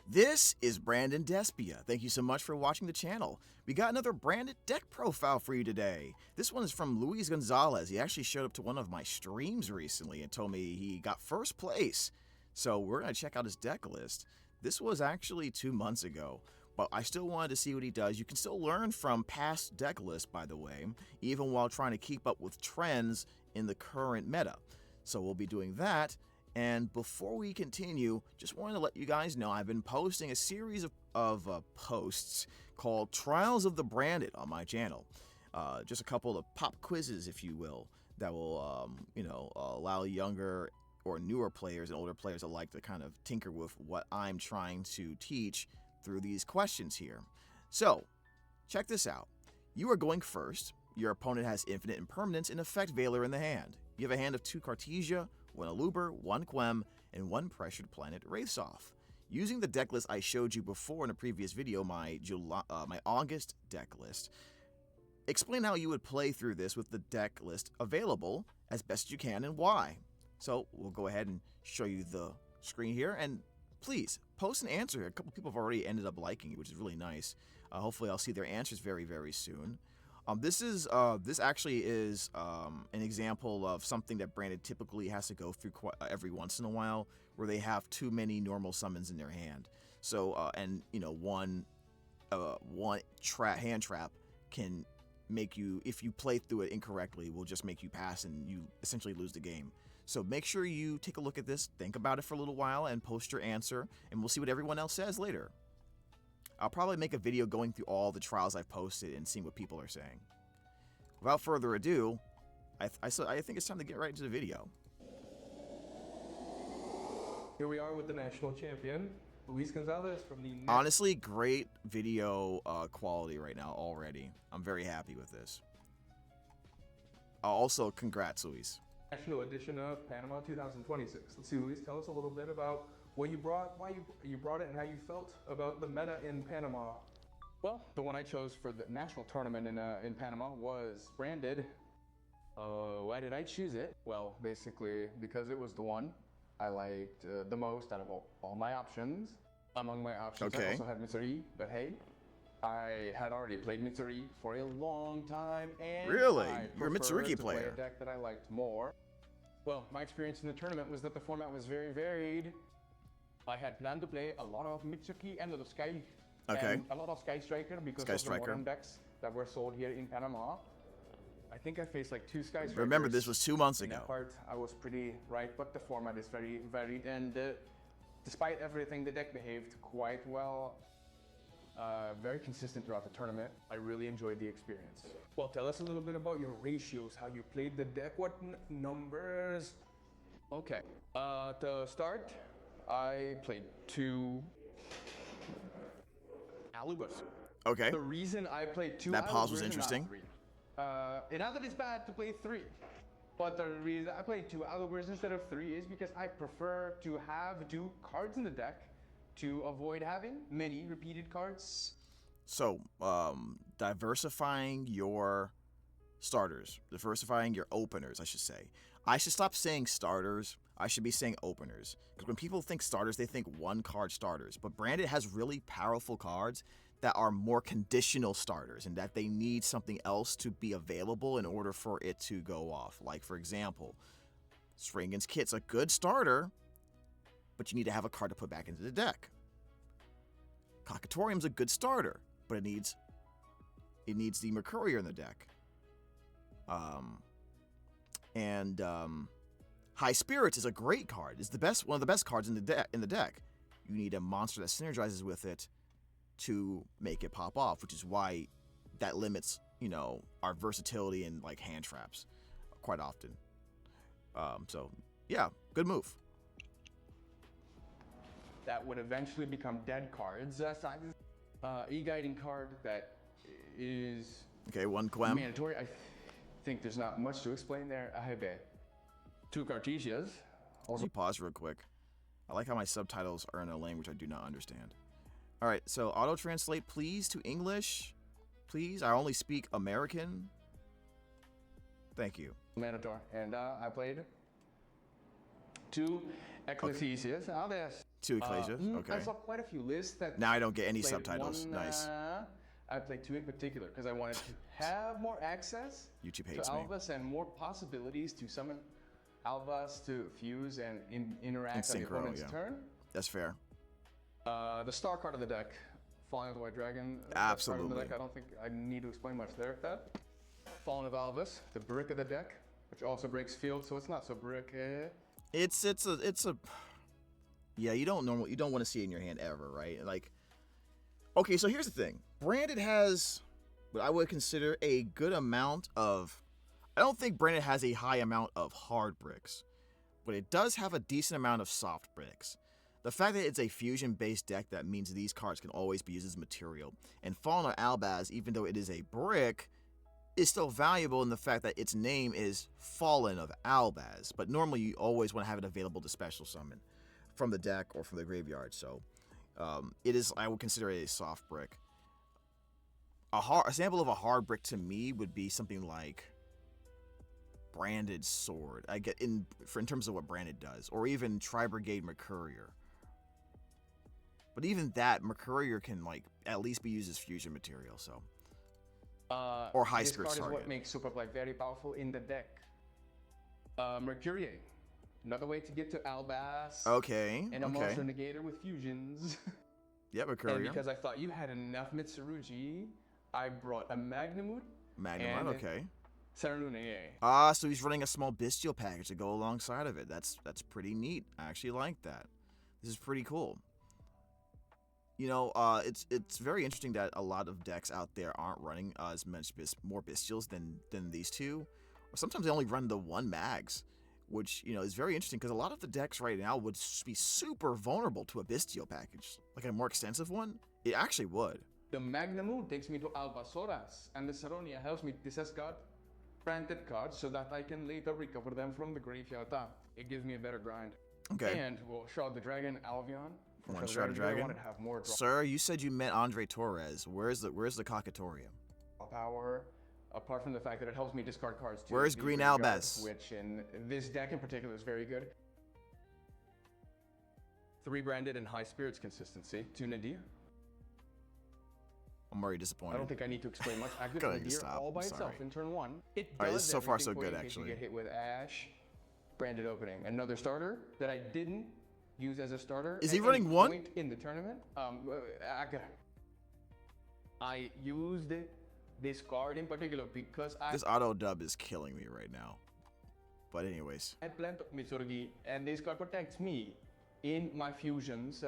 This is Brandon Despia. Thank you so much for watching the channel. We got another branded deck profile for you today. This one is from Luis Gonzalez. He actually showed up to one of my streams recently and told me he got first place. So we're going to check out his deck list. This was actually 2 months ago, but I still wanted to see what he does. You can still learn from past deck lists, by the way, even while trying to keep up with trends in the current meta. So we'll be doing that. And before we continue, just wanted to let you guys know I've been posting a series of posts called Trials of the Branded on my channel. Just a couple of pop quizzes, if you will, that will, allow younger or newer players and older players alike to kind of tinker with what I'm trying to teach through these questions here. So, check this out. You are going first. Your opponent has Infinite Impermanence and Effect Veiler in the hand. You have a hand of 2 Cartesia, 1 Aluber, 1 Quem, and 1 Pressured Planet Wraithsoth. Using the deck list I showed you before in a previous video, my August deck list, explain how you would play through this with the deck list available as best you can and why. So we'll go ahead and show you the screen here, and please post an answer. A couple people have already ended up liking it, which is really nice. Hopefully I'll see their answers very, very soon. This actually is an example of something that Branded typically has to go through every once in a while, where they have too many normal summons in their hand. So one hand trap can make you, if you play through it incorrectly, will just make you pass and you essentially lose the game. So make sure you take a look at this, think about it for a little while, and post your answer, and we'll see what everyone else says later. I'll probably make a video going through all the trials I've posted and seeing what people are saying. Without further ado, I think it's time to get right into the video. Here we are with the national champion, Luis Gonzalez from the... Honestly, great video quality right now already. I'm very happy with this. Also, congrats, Luis. National edition of Panama 2026. Let's see, Luis, tell us a little bit about what you brought, why you brought it, and how you felt about the meta in Panama. Well, the one I chose for the national tournament in Panama was Branded. Why did I choose it? Well, basically because it was the one I liked the most out of all my options. Among my options, I also had Mitsuri, but hey, I had already played Mitsuri for a long time, and really, I you're a Mitsurugi player. To play a deck that I liked more. Well, my experience in the tournament was that the format was very varied. I had planned to play a lot of Mitsuki and a lot of Sky. And a lot of Sky Striker because of the modern decks that were sold here in Panama. I think I faced like 2 Sky Strikers. Remember, this was 2 months ago. In that part, I was pretty right, but the format is very varied, and despite everything, the deck behaved quite well. Very consistent throughout the tournament. I really enjoyed the experience. Well, tell us a little bit about your ratios, how you played the deck, what numbers. Okay, to start, I played 2 Alubas. Okay. The reason I played 2 that pause was Alubas interesting. And not that it's bad to play 3, but the reason I played 2 Alubers instead of 3 is because I prefer to have 2 cards in the deck to avoid having many repeated cards. So, diversifying your starters, diversifying your openers, I should say. I should stop saying starters. I should be saying openers. Because when people think starters, they think 1-card starters. But Branded has really powerful cards that are more conditional starters, and that they need something else to be available in order for it to go off. Like, for example, Stringen's Kit's a good starter, but you need to have a card to put back into the deck. Cockatoриum's a good starter, but it needs the Mercurier in the deck. High Spirits is a great card. It's one of the best cards in the deck. You need a monster that synergizes with it to make it pop off, which is why that limits, our versatility in like hand traps quite often. So yeah, good move. That would eventually become dead cards. E-guiding card that is 1 Quem. mandatory. I think there's not much to explain there. I have 2 Cartesias. Also, pause real quick. I like how my subtitles are in a language I do not understand. All right, so auto translate please to English. Please, I only speak American. Thank you. Mandatory. And I played 2 Ecclesias. 2 Ecclesias. Okay. I saw quite a few lists that. Now I don't get any played subtitles. Nice. I played 2 in particular because I wanted to have more access YouTube to hates me. Albas and more possibilities to summon Albas to fuse and interact on the synchro, opponent's yeah. turn. That's fair. The star card of the deck, Fallen of the White Dragon. Absolutely. Card of the deck, I don't think I need to explain much there. That Fallen of Albus, the brick of the deck, which also breaks field, so it's not so brick. It's a yeah, you don't want to see it in your hand ever, right? Like, okay, so here's the thing. Branded has what I would consider a good amount of. I don't think Branded has a high amount of hard bricks, but it does have a decent amount of soft bricks. The fact that it's a fusion-based deck, that means these cards can always be used as material. And Fallen of Albaz, even though it is a brick, is still valuable in the fact that its name is Fallen of Albaz. But normally you always want to have it available to special summon from the deck or from the graveyard. So it is, I would consider it a soft brick. A sample of a hard brick to me would be something like Branded Sword. I get in terms of what Branded does, or even Tri-Brigade Mercurier. But even that, Mercurier can like at least be used as fusion material. So or high spirit This card target. is what makes Super Play very powerful in the deck. Mercurier, another way to get to Albaz. Okay. And a okay. monster negator with fusions. Yeah, Mercurier. And because I thought you had enough Mitsurugi, I brought a Magnamut. Magnum. Okay. Saralune. So he's running a small bestial package to go alongside of it. That's pretty neat. I actually like that. This is pretty cool. You know, it's very interesting that a lot of decks out there aren't running as much more bestials than these two, or sometimes they only run the 1 mags, which you know is very interesting because a lot of the decks right now would be super vulnerable to a bestial package, like a more extensive one. It actually would. The Magnamut takes me to Albasoras, and the Saronia helps me discard branded cards so that I can later recover them from the graveyard top. It gives me a better grind. Okay. And we'll Shroud the Dragon, Albion. One Shroud of Dragon. I wanted to have more draw Sir, you said you met Andre Torres. Where's the Cocatorium? power. Apart from the fact that it helps me discard cards too. Where's Green Albaz? Which in this deck in particular is very good. 3 branded and high spirits consistency. 2 Nadir. I'm already disappointed. I don't think I need to explain much. Active Go ahead, Nadir stop. all by I'm itself sorry. in turn 1. It All right, does this is so far so everything for good, you in case actually. you get hit with Ash. Branded opening. Another starter that I didn't use as a starter. Is at he running any one? point in the tournament? I used this card in particular because I This auto dub is killing me right now. But anyways, had Plant of Mitsurugi, and this card protects me in my fusions.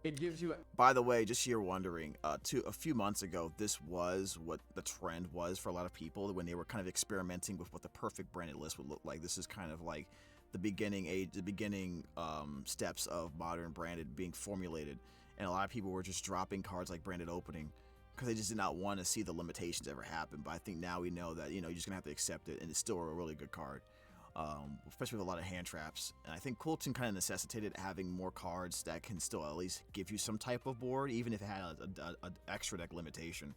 It gives you a by the way, just so you're wondering, a few months ago, this was what the trend was for a lot of people when they were kind of experimenting with what the perfect branded list would look like. This is kind of like the beginning steps of modern branded being formulated, and a lot of people were just dropping cards like branded opening because they just did not want to see the limitations ever happen. But I think now we know that you're just gonna have to accept it, and it's still a really good card. Especially with a lot of hand traps. And I think Coolton kind of necessitated having more cards that can still at least give you some type of board, even if it had an extra deck limitation.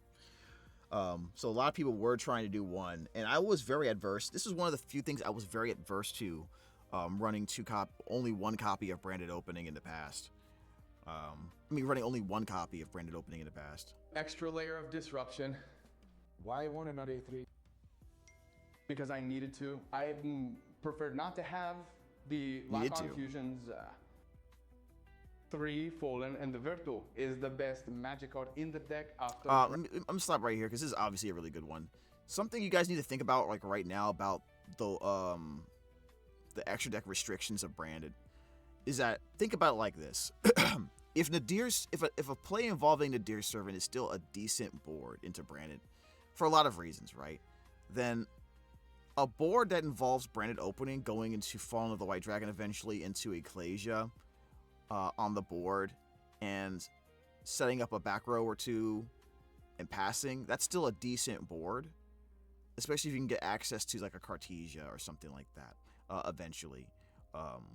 So a lot of people were trying to do one, and I was very adverse. This is one of the few things I was very adverse to, running only one copy of Branded Opening in the past. Running only one copy of Branded Opening in the past. extra layer of disruption. Why one and not A3? Because I needed to. I preferred not to have the lock-on fusions. 3 Fallen, and the Virtu is the best magic card in the deck after. I'm gonna stop right here because this is obviously a really good one. Something you guys need to think about, like right now, about the extra deck restrictions of Branded, is that think about it like this: if a play involving Nadir Servant is still a decent board into Branded, for a lot of reasons, right? Then a board that involves Branded Opening going into Fallen of the White Dragon, eventually into Ecclesia on the board, and setting up a back row or two and passing, that's still a decent board. Especially if you can get access to like a Cartesia or something like that eventually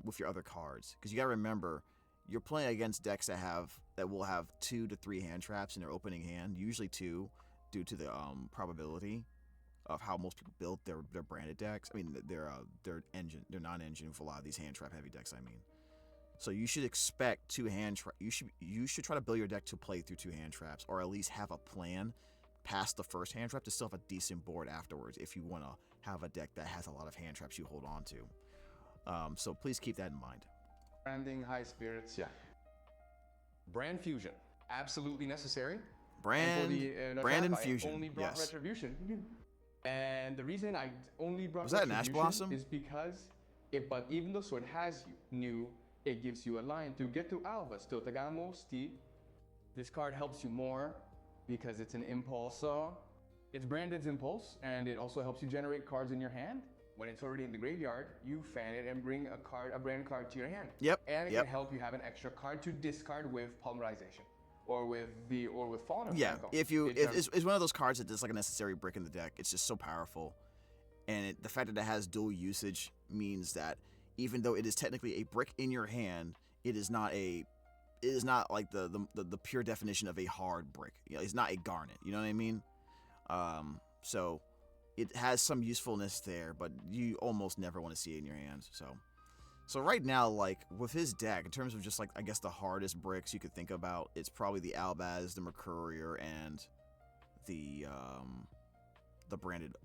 with your other cards. Because you got to remember, you're playing against decks that will have 2 to 3 hand traps in their opening hand, usually 2, due to the probability of how most people build their branded decks. I mean, their non-engine with a lot of these hand trap heavy decks. So you should expect 2 hand traps. You should try to build your deck to play through 2 hand traps, or at least have a plan past the first hand trap to still have a decent board afterwards if you want to have a deck that has a lot of hand traps you hold on to. So please keep that in mind. Branding, high spirits, yeah. Brand fusion, absolutely necessary. Brand infusion. I only brought Yes. retribution. And the reason I only brought Was that an Ash retribution Blossom? is because but even though Sword has new, it gives you a line to get to Alva. Still Tagamo, Steve. This card helps you more because it's an impulse. So it's Branded's impulse, and it also helps you generate cards in your hand. When it's already in the graveyard, you fan it and bring a brand card to your hand. Yep. And it yep. can help you have an extra card to discard with Polymerization. Or with Fallen. Yeah, it's one of those cards that is like a necessary brick in the deck. It's just so powerful, and the fact that it has dual usage means that even though it is technically a brick in your hand, it is not like the pure definition of a hard brick. You know, it's not a garnet. You know what I mean? So it has some usefulness there, but you almost never want to see it in your hands. So right now, like, with his deck, in terms of just, like, I guess the hardest bricks you could think about, it's probably the Albaz, the Mercurier, and the branded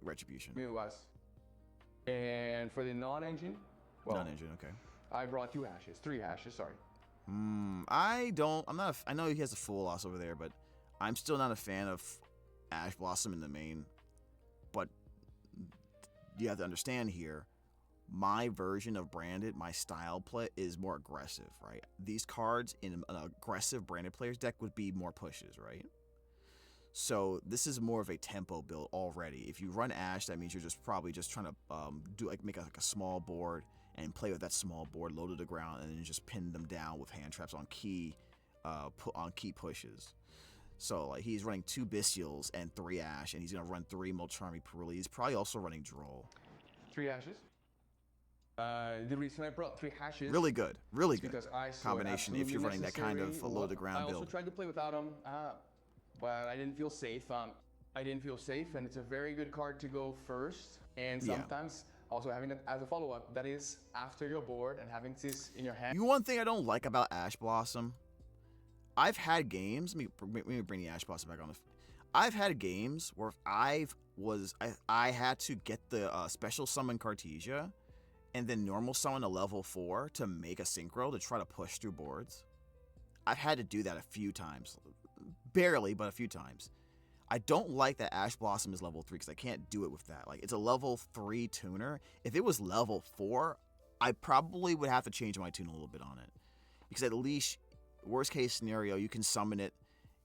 Retribution. It was. And for the non-engine? Well, Non-engine, okay. I brought 3 hashes, sorry. I know he has a full loss over there, but I'm still not a fan of Ash Blossom in the main. But you have to understand here, my version of branded, my style play is more aggressive, right? These cards in an aggressive branded player's deck would be more pushes, right? So this is more of a tempo build already. If you run Ash, that means you're just probably just trying to make a small board and play with that small board, low to the ground, and then just pin them down with hand traps on key pushes. So like he's running 2 Bestials and 3 Ash, and he's gonna run 3 Molcharmi Peruli. He's probably also running Droll. 3 hashes. The reason I brought 3 hashes really good because I saw combination if you're running that kind of low to the ground build. I also tried to play without him, but I didn't feel safe. And it's a very good card to go first. And sometimes also having it as a follow-up, that is after your board and having this in your hand. One thing I don't like about Ash Blossom, I've had games. Let me bring the Ash Blossom back on. I've had games where I had to get the special summon Cartesia and then normal summon a level 4 to make a synchro to try to push through boards. I've had to do that a few times. Barely, but a few times. I don't like that Ash Blossom is level 3 because I can't do it with that. Like, it's a level 3 tuner. If it was level 4, I probably would have to change my tune a little bit on it. Because at least, worst case scenario, you can summon it,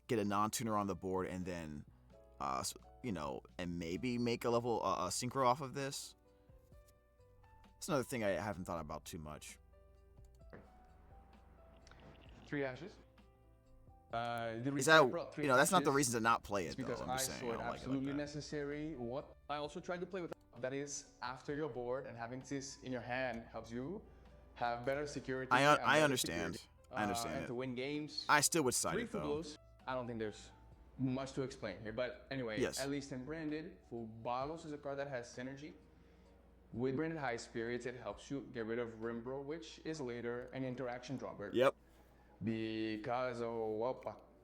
get a non-tuner on the board, and then, and maybe make a level synchro off of this. That's another thing I haven't thought about too much. 3 ashes. Is that that's not the reason to not play it? Because though, I saw it absolutely necessary. What I also tried to play with that is after your board and having this in your hand helps you have better security. I understand. I understand and it. to win games. I still would side it though. Blows, I don't think there's much to explain here, but anyway, yes. At least in branded, Fubalos is a card that has synergy. With branded high spirits, it helps you get rid of Rimbro, which is later an interaction drawback. Yep. Because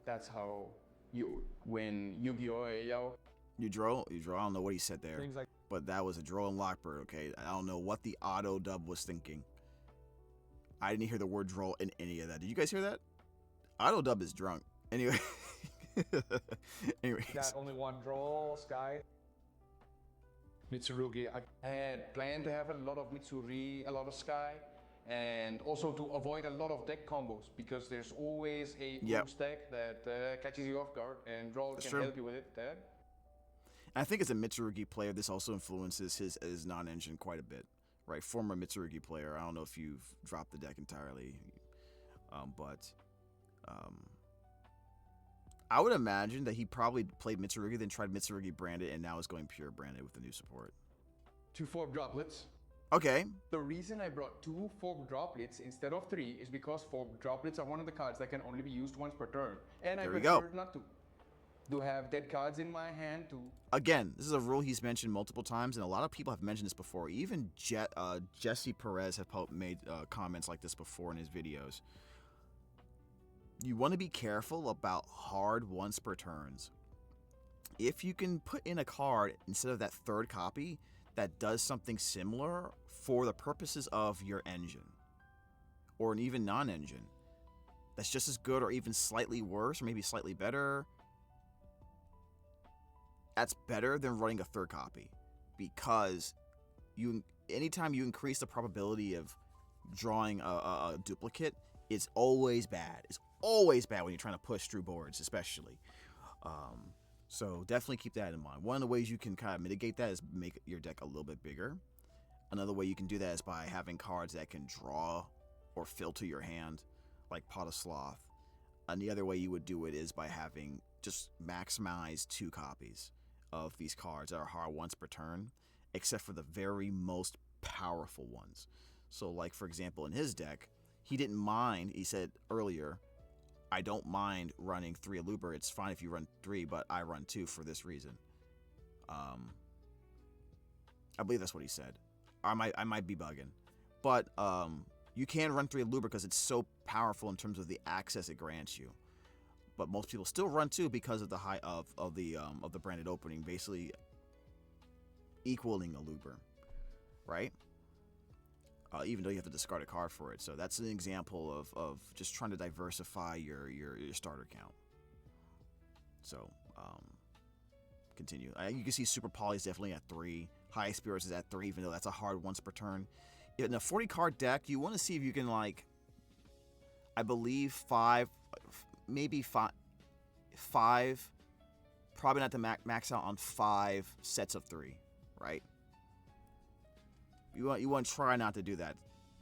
that's how you win Yu-Gi-Oh! You draw. I don't know what he said there, but that was a draw and Lockbird. Okay, I don't know what the auto dub was thinking. I didn't hear the word draw in any of that. Did you guys hear that? Auto dub is drunk. Anyway. Anyways. Got only one draw, Sky. Mitsurugi. I had planned to have a lot of Mitsuri, a lot of Sky, and also to avoid a lot of deck combos because there's always a deck that catches you off guard, and draw can help you with it. I think as a Mitsurugi player, this also influences his non-engine quite a bit, right? Former Mitsurugi player. I don't know if you've dropped the deck entirely, but I would imagine that he probably played Mitsurugi, then tried Mitsurugi branded, and now is going pure branded with the new support. 2 form droplets. Okay. The reason I brought 2 form droplets instead of 3 is because form droplets are one of the cards that can only be used once per turn, and I prefer not to. do have dead cards in my hand to. Again, this is a rule he's mentioned multiple times, and a lot of people have mentioned this before. Even Jesse Perez have made comments like this before in his videos. You want to be careful about hard once per turns. If you can put in a card instead of that third copy that does something similar for the purposes of your engine, or an even non-engine, that's just as good or even slightly worse, or maybe slightly better, that's better than running a third copy, because anytime you increase the probability of drawing a duplicate, it's always bad. It's always bad when you're trying to push through boards, especially. So definitely keep that in mind. One of the ways you can kind of mitigate that is make your deck a little bit bigger. Another way you can do that is by having cards that can draw or filter your hand, like Pot of Sloth. And the other way you would do it is by having just maximize 2 copies of these cards that are hard once per turn, except for the very most powerful ones. So like, for example, in his deck, he didn't mind, he said earlier, I don't mind running 3 Aluber. It's fine if you run 3, but I run 2 for this reason. I believe that's what he said. I might be bugging, but you can run 3 Aluber because it's so powerful in terms of the access it grants you. But most people still run 2 because of the high of the branded opening, basically equaling Aluber, right? Even though you have to discard a card for it. So that's an example of just trying to diversify your starter count. So, continue. You can see Super Poly is definitely at 3. High Spirits is at 3, even though that's a hard once per turn. In a 40 card deck, you want to see if you can, like, I believe 5, maybe 5, probably not to max out on 5 sets of 3, right? You want to try not to do that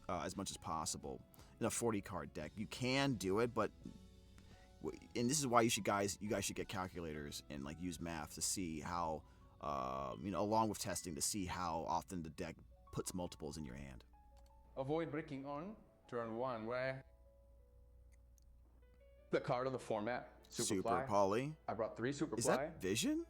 as much as possible in a 40 card deck. You can do it, but and this is why you guys should get calculators and like use math to see how along with testing to see how often the deck puts multiples in your hand. Avoid breaking on turn 1, where the card of the format Super Poly. I brought 3 Super Is Fly. that Vision?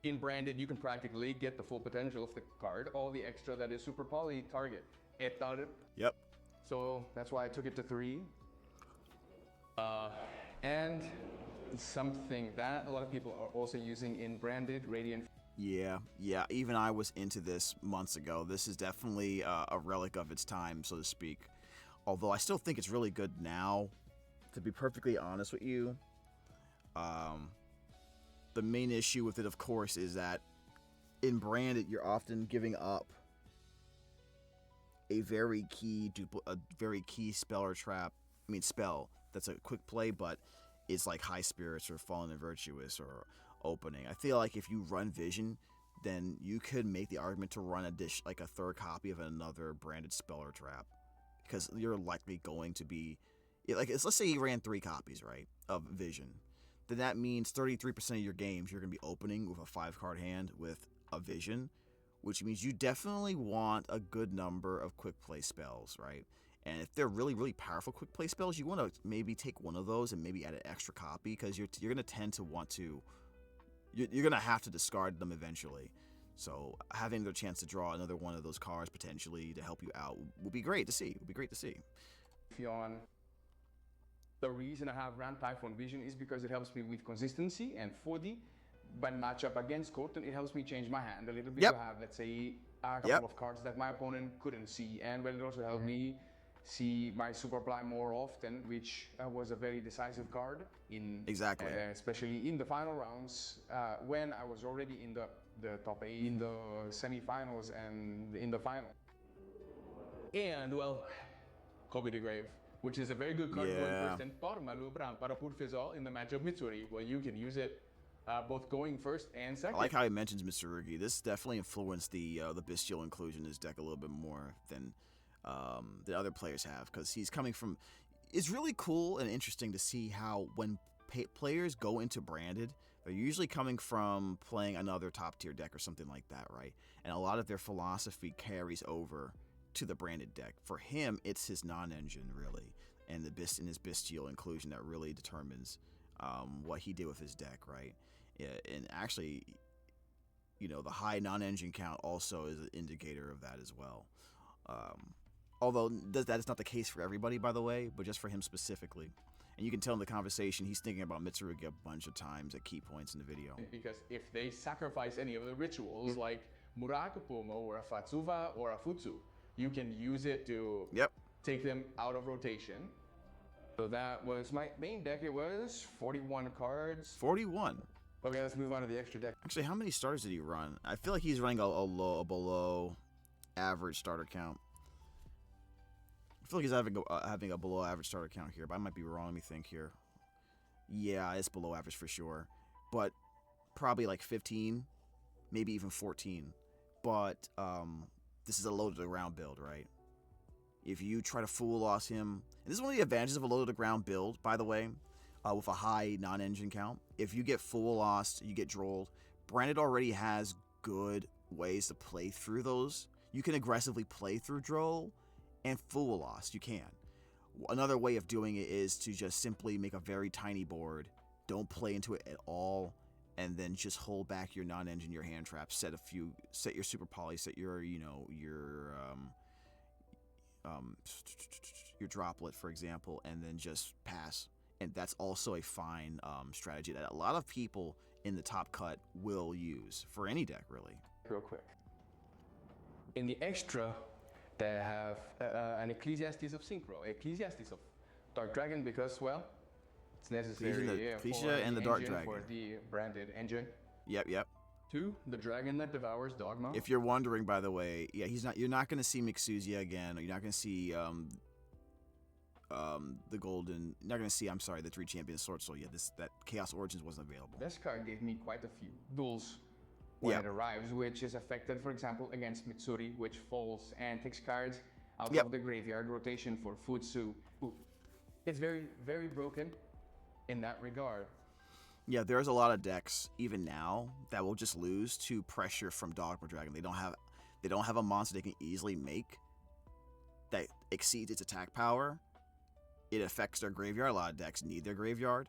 In branded, you can practically get the full potential of the card, all the extra that is Super Poly target. Yep. So that's why I took it to 3. And something that a lot of people are also using in branded, Radiant. Yeah. Even I was into this months ago. This is definitely a relic of its time, so to speak. Although I still think it's really good now, to be perfectly honest with you. The main issue with it, of course, is that in branded, you're often giving up a very key spell or trap. I mean, spell that's a quick play, but it's like High Spirits or Fallen and Virtuous or Opening. I feel like if you run Vision, then you could make the argument to run like a third copy of another branded spell or trap, because you're likely going to be let's say you ran 3 copies, right, of Vision. Then that means 33% of your games you're going to be opening with a 5-card hand with a Vision, which means you definitely want a good number of quick play spells, right? And if they're really, really powerful quick play spells, you want to maybe take one of those and maybe add an extra copy, because you're going to tend to want to, you're going to have to discard them eventually. So having the chance to draw another one of those cards potentially to help you out would be great to see. The reason I have ran Typhoon Vision is because it helps me with consistency, and 4D, when match up against Corton, it helps me change my hand a little bit to have, let's say, a couple of cards that my opponent couldn't see. And when it also helped me see my Super Fly more often, which was a very decisive card in especially in the final rounds, when I was already in the top 8, in the semifinals and in the final. And well, Kobe the Grave, which is a very good card going first, and Parmalu Bram para Purfizol in the matchup Mitsuri, where you can use it both going first and second. I like how he mentions Mitsurugi. This definitely influenced the bestial inclusion in his deck a little bit more than the other players have, because he's coming from. It's really cool and interesting to see how when players go into branded, they're usually coming from playing another top tier deck or something like that, right? And a lot of their philosophy carries over to the branded deck. For him, it's his non-engine really, and his bestial inclusion that really determines what he did with his deck, right? And actually, the high non-engine count also is an indicator of that as well. Although that is not the case for everybody, by the way, but just for him specifically. And you can tell in the conversation he's thinking about Mitsurugi a bunch of times at key points in the video. Because if they sacrifice any of the rituals, like Murakapumo or a Fatsuva or a Futsu, you can use it to take them out of rotation. So that was my main deck. It was 41 cards. 41? Okay, let's move on to the extra deck. Actually, how many starters did he run? I feel like he's running a below average starter count. I feel like he's having a below average starter count here, but I might be wrong. Let me think here. Yeah, it's below average for sure. But probably like 15, maybe even 14. But this is a low to the ground build, right? If you try to full loss him, and this is one of the advantages of a low to the ground build, by the way, with a high non-engine count. If you get full lost, you get drolled. Branded already has good ways to play through those. You can aggressively play through droll and full lost. You can. Another way of doing it is to just simply make a very tiny board. Don't play into it at all, and then just hold back your non-engine, your hand traps. Set your super poly. Set your your droplet, for example, and then just pass. And that's also a fine strategy that a lot of people in the top cut will use for any deck, really. Real quick. In the extra, they have an Ecclesiastes of Synchro, Ecclesiastes of Dark Dragon, because, well, it's necessary Ecclesia and the Dark Dragon. For the branded engine. Yep. 2, the dragon that devours Dogma. If you're wondering, by the way, yeah, you're not going to see Mixuzia again. You're not going to see the golden. You're not going to see, the 3 champion sword soul. Yeah, that Chaos Origins wasn't available. This card gave me quite a few duels when it arrives, which is affected, for example, against Mitsuri, which falls and takes cards out of the graveyard rotation for Futsu. It's very, very broken in that regard. Yeah, there's a lot of decks even now that will just lose to pressure from Dogma Dragon. They don't have a monster they can easily make that exceeds its attack power. It affects their graveyard. A lot of decks need their graveyard,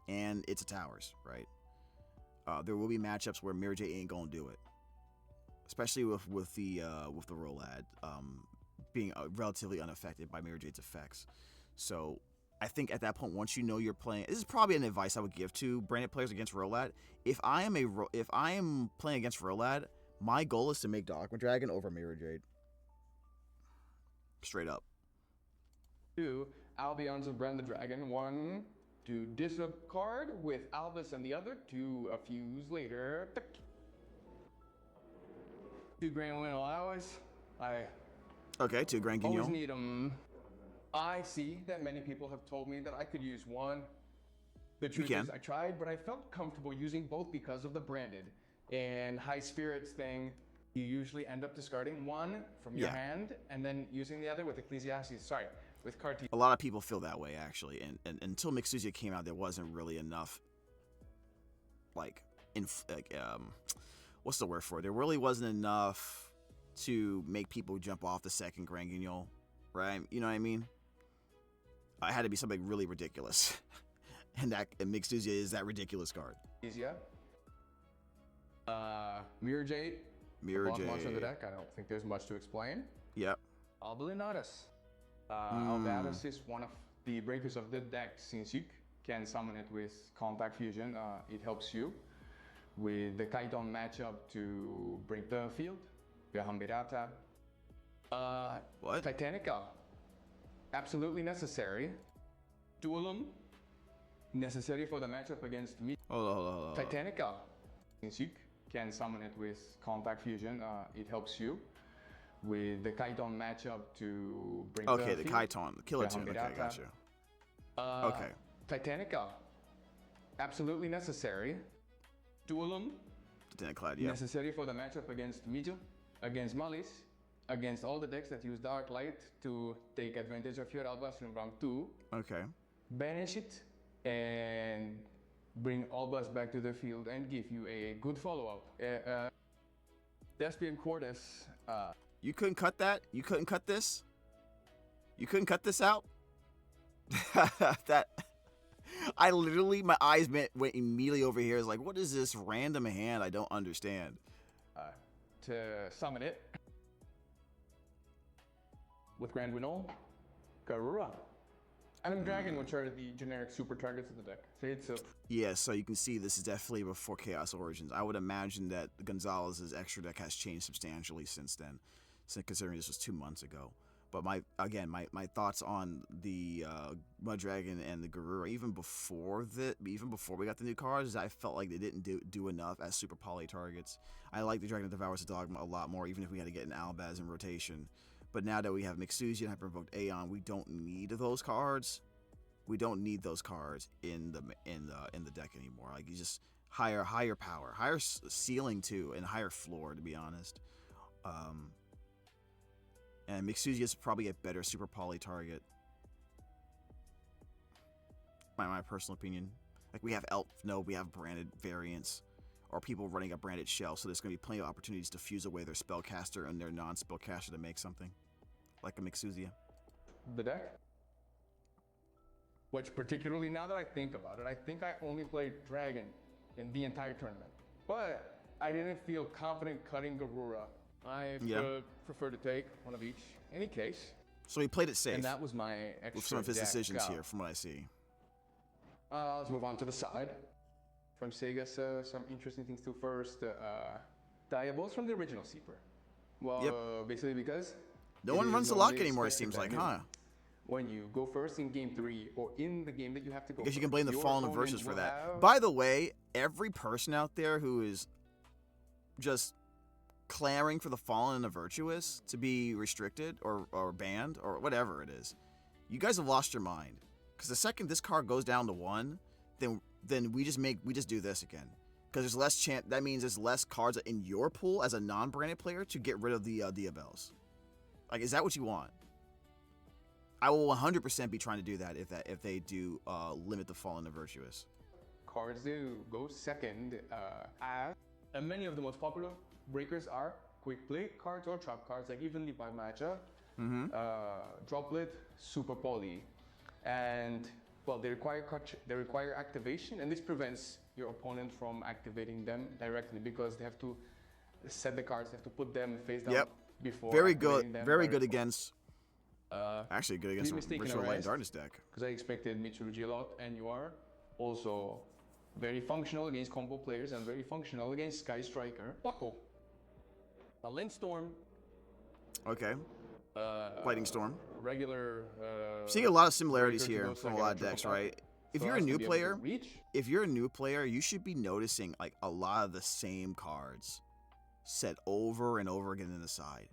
and it's a towers, right? There will be matchups where Mirror J ain't gonna do it, especially with the Rolad being relatively unaffected by Mirror J's effects. So I think at that point, once you know you're playing, this is probably an advice I would give to branded players against Rolad. If I am playing against Rolad, my goal is to make Dogma Dragon over Mirror Jade. Straight up. 2, Albions of Brand the Dragon. 1, to discard with Albus, and the other to a fuse later. 2 Grand Win Allows. Okay, 2 Grand Guignol. Always need them. I see that many people have told me that I could use one. The truth is I tried, but I felt comfortable using both because of the branded. And High Spirits thing, you usually end up discarding one from your hand and then using the other with with Cartier. A lot of people feel that way, actually. And until Mixuzia came out, there wasn't really enough, what's the word for it? There really wasn't enough to make people jump off the second Grand Guignol, right? You know what I mean? It had to be something really ridiculous. and Mixuzia is that ridiculous card. Easier. Mirror Jade. Monster of the deck. I don't think there's much to explain. Yep. Albinatus. Albinatus is one of the breakers of the deck. Since you can summon it with Contact Fusion, it helps you with the Kaiton matchup to break the field. Gahambirata. What? Titanica. Absolutely necessary. Duelum. Necessary for the matchup against me. Hold on. Titanica. Since you can summon it with Contact Fusion, it helps you with the Kaiton matchup to break the field. Okay, the Kaiton. The Killer Tune. Okay, gotcha. Okay. Titanica. Absolutely necessary. Duelum. Titaniclad, yeah. Necessary for the matchup against Mijo, against Malice, against all the decks that use Dark Light to take advantage of your Albas from round 2. Okay. Banish it and bring Albas back to the field and give you a good follow-up. Despia and Cordes. You couldn't cut that? You couldn't cut this? You couldn't cut this out? I literally, my eyes went immediately over here. It's like, what is this random hand? I don't understand. To summon it with Grand Winol, Garura, and Dragon, which are the generic super targets of the deck. So it's a Yeah, so you can see this is definitely before Chaos Origins. I would imagine that Gonzalez's extra deck has changed substantially since then, considering this was 2 months ago. But my thoughts on the Mud Dragon and the Garura, even before we got the new cards, is I felt like they didn't do enough as super poly targets. I like the Dragon that Devours the Dogma a lot more, even if we had to get an Albaz in rotation. But now that we have Mixuzi and Hyper-Invoked Aeon, we don't need those cards. We don't need those cards in the deck anymore. Like, you just higher power, higher ceiling too, and higher floor, to be honest. And Mixuzi is probably a better super poly target. My personal opinion. Like, we have we have branded variants, or people running a branded shell, so there's going to be plenty of opportunities to fuse away their spellcaster and their non-spellcaster to make something. Like a Mixuzi. the deck. Which particularly, now that I think about it, I think I only played Dragon in the entire tournament. But I didn't feel confident cutting Garura. I prefer to take one of each, any case. So he played it safe. And that was my extra with some of his deck decisions out. here, from what I see. Let's move on to the side. From Sega's some interesting things too. First, Diabol's from the original Seeper. Well, basically because no one runs the lock anymore, it seems like, huh? When you go first in game 3, or in the game that you have to go I guess first, you can blame the your Fallen opponent Versus for will that. have- By the way, every person out there who is just clamoring for the Fallen and the Virtuous to be restricted or banned or whatever it is, you guys have lost your mind. Because the second this card goes down to 1, then we just do this again. Because there's less chance. That means there's less cards in your pool as a non-branded player to get rid of the Diabels. Like, is that what you want? I will 100% be trying to do that if they do limit the Fallen and Virtuous. Cards do go second, and many of the most popular breakers are quick play cards or trap cards, like evenly by matchup, droplet, super poly, and well, they require activation, and this prevents your opponent from activating them directly because they have to set the cards, they have to put them face down before. Very activating good. them Very by good default. against. Actually, good against Ritual Light and Darkness deck. Because I expected Mitsurugi a lot, and you are also very functional against combo players and very functional against Sky Striker. Buckle. A Lindstorm. Okay. Lightning Storm. Regular. Seeing a lot of similarities breaker to here go from a second lot or of triple decks, tap. right? If So you're a as to new be able to player, reach. you should be noticing like a lot of the same cards set over and over again in the side.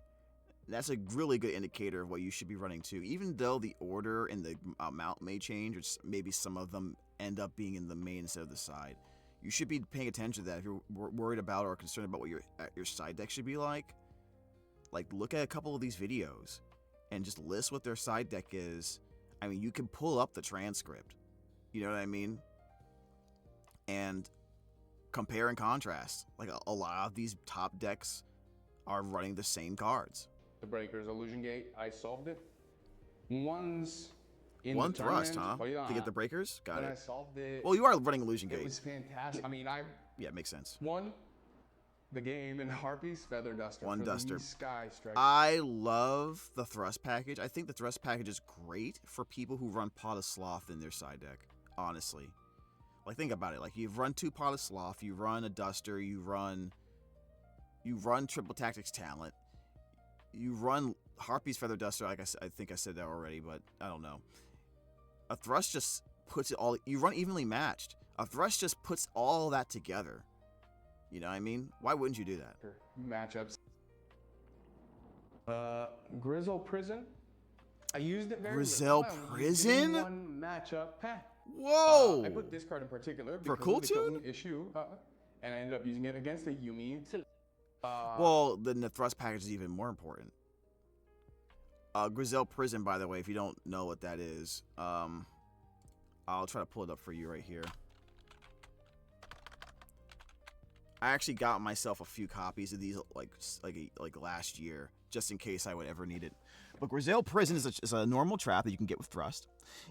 That's a really good indicator of what you should be running too. Even though the order and the amount may change, or maybe some of them end up being in the main instead of the side, you should be paying attention to that. If you're worried about or concerned about what your side deck should be like, look at a couple of these videos and just list what their side deck is. I mean, you can pull up the transcript. You know what I mean? And compare and contrast. Like a lot of these top decks are running the same cards. The breakers, Illusion Gate. I solved it once in One the thrust, tournament. huh? Oh, yeah. To get the breakers? Got When I it. solved it, Well, you are running Illusion it Gate. was fantastic. I mean, I Yeah, it makes sense. won the game in Harpy's Feather Duster. One for duster. The Sky Striker. I love the thrust package. I think the thrust package is great for people who run Pot of Sloth in their side deck, honestly. Like, think about it. Like, you've run 2 Pot of Sloth, you run a Duster, you run Triple Tactics Talent, you run Harpy's Feather Duster. Like I think I said that already, but I don't know. A thrust just puts it all. You run evenly matched. A thrust just puts all that together. You know what I mean? Why wouldn't you do that? Matchups. Grizzle Prison. I used it very Grizzle little. I only Prison? used it in one matchup. Whoa! I put this card in particular For because Cool of the Tune? Token issue, and I ended up using it against a Yumi. Well, then the thrust package is even more important. Grizel Prison, by the way, if you don't know what that is, I'll try to pull it up for you right here. I actually got myself a few copies of these like last year, just in case I would ever need it. But Grizel Prison is a normal trap that you can get with Thrust.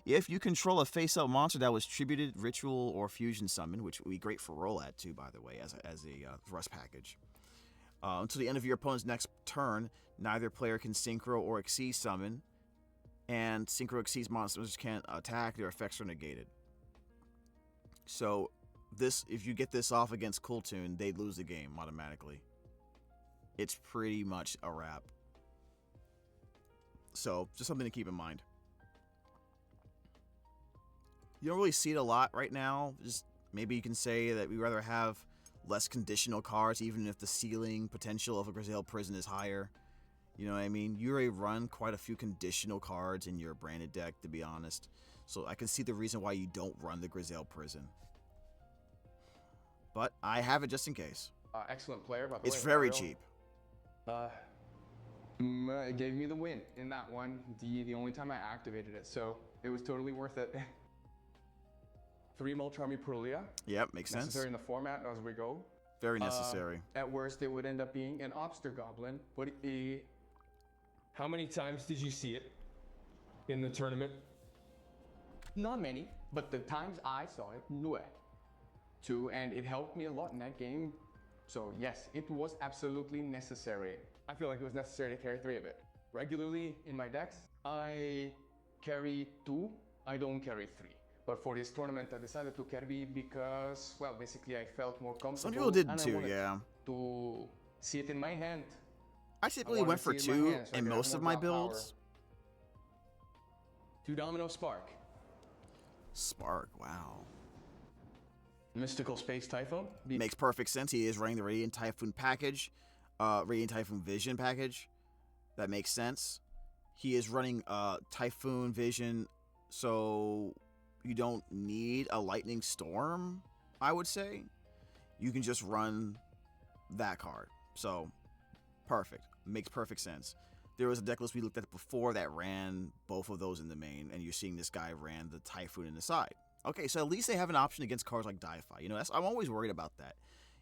If you control a face-up monster that was tributed, ritual, or fusion summon, which would be great for roll at too, by the way, as a Thrust package. Until the end of your opponent's next turn, neither player can Synchro or Exceed summon, and Synchro Exceed monsters can't attack, their effects are negated. So, if you get this off against Kultun, they lose the game automatically. It's pretty much a wrap. So, just something to keep in mind. You don't really see it a lot right now. Just maybe you can say that we'd rather have less conditional cards, even if the ceiling potential of a Grizel Prison is higher. You know what I mean? You already run quite a few conditional cards in your branded deck, to be honest. So I can see the reason why you don't run the Grizel Prison. But I have it just in case. Excellent player, by the way. It's very cheap. It gave me the win in that one. The only time I activated it, so it was totally worth it. 3 Molcharmi Purlia. Yep, makes sense. Necessary in the format as we go. Very necessary. At worst, it would end up being an Obster Goblin. But How many times did you see it in the tournament? not many, but the times I saw it, no. Too, and it helped me a lot in that game. So yes, it was absolutely necessary. I feel like it was necessary to carry 3 of it. Regularly in my decks, I carry 2, I don't carry 3. But for this tournament, I decided to carry because, well, basically I felt more comfortable. Some people did and too, I wanted yeah. to see it in my hand. I typically went for 2 in most of my builds. 2 Domino Spark. Spark, wow. Mystical Space Typhoon. Makes perfect sense. He is running the Radiant Typhoon package, Radiant Typhoon Vision package. That makes sense. He is running Typhoon Vision, so you don't need a Lightning Storm, I would say. You can just run that card. So, perfect. Makes perfect sense. There was a deck list we looked at before that ran both of those in the main, and you're seeing this guy ran the Typhoon in the side. Okay, so at least they have an option against cards like Dify. You know, I'm always worried about that,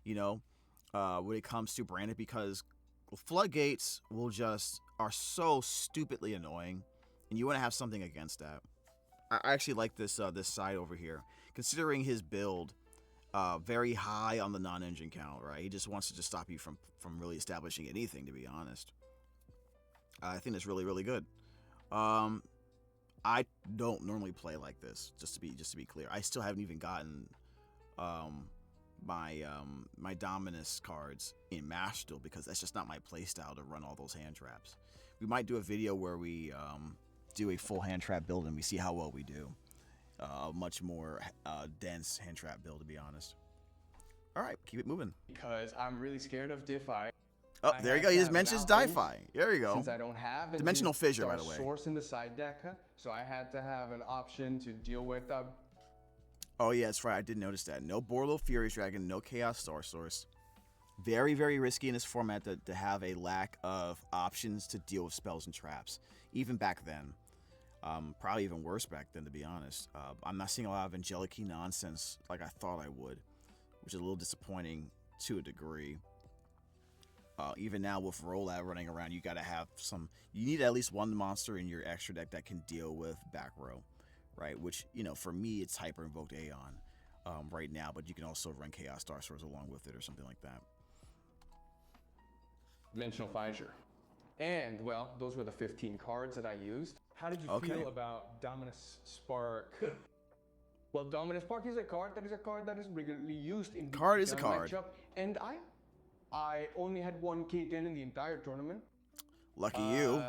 you know, when it comes to branded, because floodgates are so stupidly annoying, and you want to have something against that. I actually like this side over here, considering his build, very high on the non-engine count, right? He just wants to just stop you from really establishing anything, to be honest. I think that's really, really good. I don't normally play like this, just to be clear. I still haven't even gotten my Dominus cards in Master because that's just not my playstyle to run all those hand traps. We might do a video where we do a full hand trap build and we see how well we do. A much more dense hand trap build, to be honest. All right, keep it moving. Because I'm really scared of Dify. Oh, there you go. He just mentions Dify. There you go. Since I don't have Dimensional Fissure, by the way. Source in the side deck, so I had to have an option to deal with. Oh yeah, that's right. I did notice that. No Borlo Furious Dragon, no Chaos Star Source. Very, very risky in this format to have a lack of options to deal with spells and traps. Even back then. Probably even worse back then, to be honest. I'm not seeing a lot of Angelic-y nonsense like I thought I would, which is a little disappointing to a degree. Even now with Rollout running around, you need at least one monster in your extra deck that can deal with back row, right? Which, you know, for me, it's Hyper Invoked Aeon right now, but you can also run Chaos Star Source along with it or something like that. Dimensional Fissure. And, well, those were the 15 cards that I used. How did you feel about Dominus Spark? Well, Dominus Spark is a card that is regularly used in card is a card. Matchup, and I only had 1 K10 in the entire tournament. Lucky you.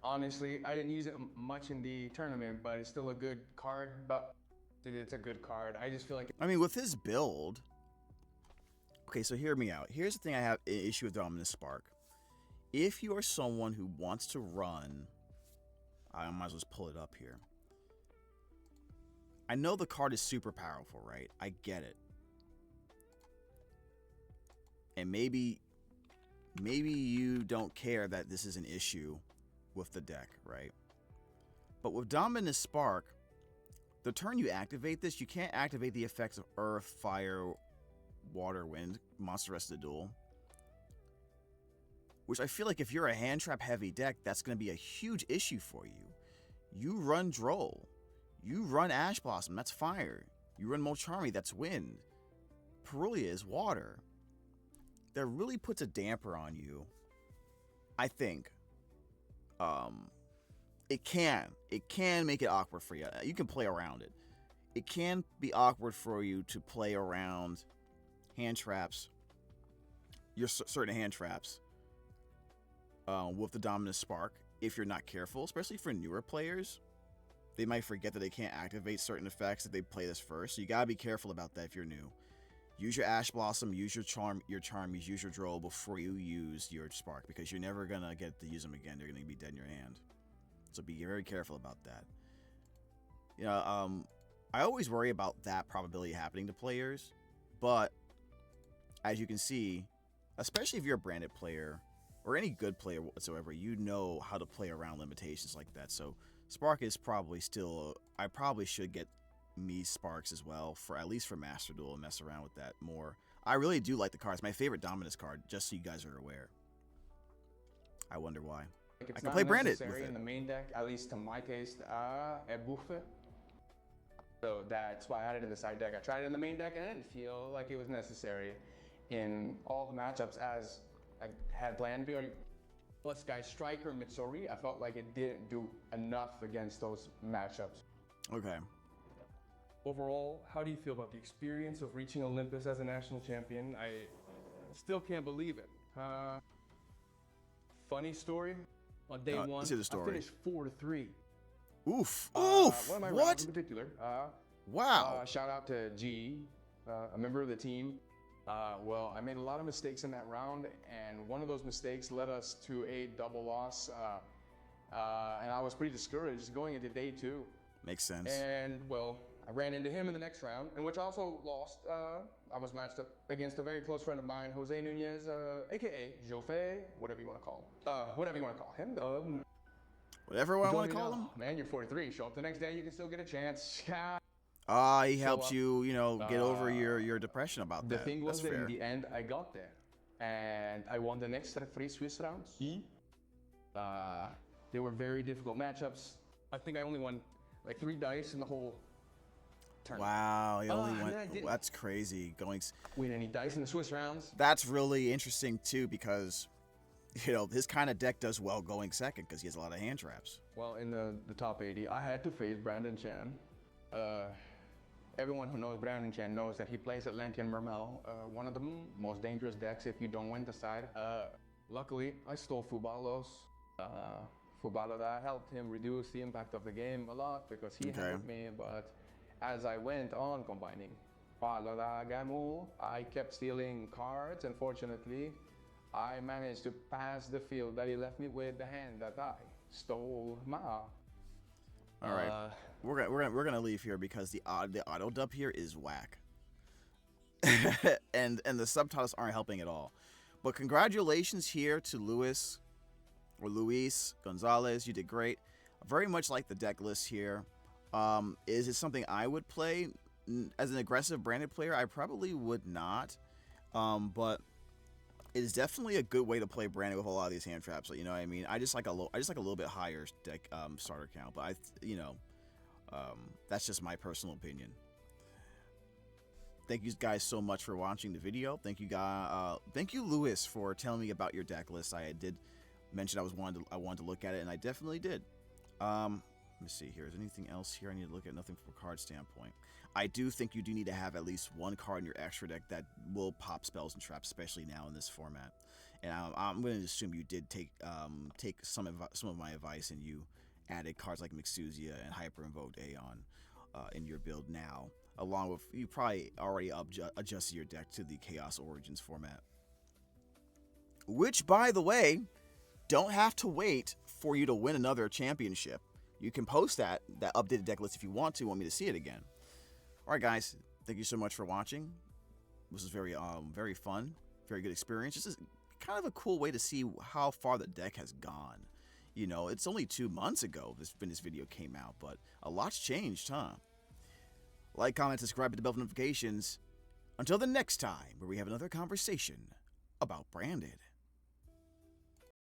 Honestly, I didn't use it much in the tournament, but it's still a good card. But it's a good card. I just feel like... I mean, with his build... Okay, so hear me out. Here's the thing I have an issue with Dominus Spark. If you are someone who wants to run... I might as well just pull it up here. I know the card is super powerful, right? I get it. And maybe you don't care that this is an issue with the deck, right? But with Dominus Spark, the turn you activate this, you can't activate the effects of Earth, Fire, water, wind, monster rest of the duel. Which I feel like if you're a hand trap heavy deck, that's going to be a huge issue for you. You run Droll. You run Ash Blossom, that's fire. You run Molcharmy, that's wind. Perulia is water. That really puts a damper on you, I think. It can make it awkward for you. You can play around it. It can be awkward for you to play around hand traps, your certain hand traps, with the Dominant Spark if you're not careful, especially for newer players. They might forget that they can't activate certain effects if they play this first, so you gotta be careful about that if you're new. Use your Ash Blossom, use your Charmies, use your Droll before you use your Spark, because you're never gonna get to use them again. They're gonna be dead in your hand. So be very careful about that. You know, I always worry about that probability happening to players, but as you can see, especially if you're a branded player or any good player whatsoever, you know how to play around limitations like that. So Spark is probably still, I probably should get me Sparks as well, for at least for Master Duel, and mess around with that more. I really do like the card. It's my favorite Dominus card, just so you guys are aware. I wonder why. Like, I can play branded with it. in the main deck, at least to my taste, buffe. So that's why I had it in the side deck. I tried it in the main deck and I didn't feel like it was necessary in all the matchups as I had planned. Plus Sky Striker, Mitsuri, I felt like it didn't do enough against those matchups. Okay. Overall, how do you feel about the experience of reaching Olympus as a national champion? I still can't believe it. Funny story. On day one, let's hear the story. I finished 4-3. Oof. Oof. One of my What? rounds in particular. Wow. Shout out to G, a member of the team. Well, I made a lot of mistakes in that round, and one of those mistakes led us to a double loss. And I was pretty discouraged going into day 2. Makes sense. And, well, I ran into him in the next round, in which I also lost. I was matched up against a very close friend of mine, Jose Nunez, aka Jofe, whatever you want to call him. Whatever you want to call him. Whatever I want to call him. Man, you're 43. Show up the next day, you can still get a chance. He helped you, you know, get over your depression about The that. thing was That's that in fair. the end, I got there. And I won the next 3 Swiss rounds. They were very difficult matchups. I think I only won like 3 dice in the whole tournament. Wow, you only and went. then I didn't That's crazy. win any dice in the Swiss rounds. That's really interesting too, because you know his kind of deck does well going second because he has a lot of hand traps. Well, in the top 80, I had to face Brandon Chan. Everyone who knows Brandon Chan knows that he plays Atlantean Mermel, one of the most dangerous decks if you don't win the side. Luckily, I stole Fubalos. Fubaloda helped him reduce the impact of the game a lot because he helped me, but as I went on combining Fubaloda, Gamu, I kept stealing cards. Unfortunately, I managed to pass the field that he left me with the hand that I stole Ma'a. All right, we're gonna leave here because the auto dub here is whack, and the subtitles aren't helping at all. But congratulations here to Luis Gonzalez. You did great. I very much like the deck list here. Is it something I would play as an aggressive branded player? I probably would not, but it is definitely a good way to play branded with a lot of these hand traps. You know what I mean? I just like a little bit higher deck starter count, but that's just my personal opinion. Thank you guys so much for watching the video. Thank you, Luis, for telling me about your deck list. I did mention I wanted to look at it, and I definitely did. Let me see here. Is there anything else here I need to look at? Nothing from a card standpoint. I do think you do need to have at least one card in your extra deck that will pop spells and traps, especially now in this format. And I'm going to assume you did take some of my advice, and you added cards like Mixuzia and Hyper Invoked Aeon in your build now, along with you probably already adjusted your deck to the Chaos Origins format. Which, by the way, don't have to wait for you to win another championship. You can post that updated deck list if you want me to see it again. All right, guys, thank you so much for watching. This was very fun, very good experience. This is kind of a cool way to see how far the deck has gone. You know, it's only 2 months ago when this video came out, but a lot's changed, huh? Like, comment, subscribe, hit the bell for notifications. Until the next time, where we have another conversation about branded.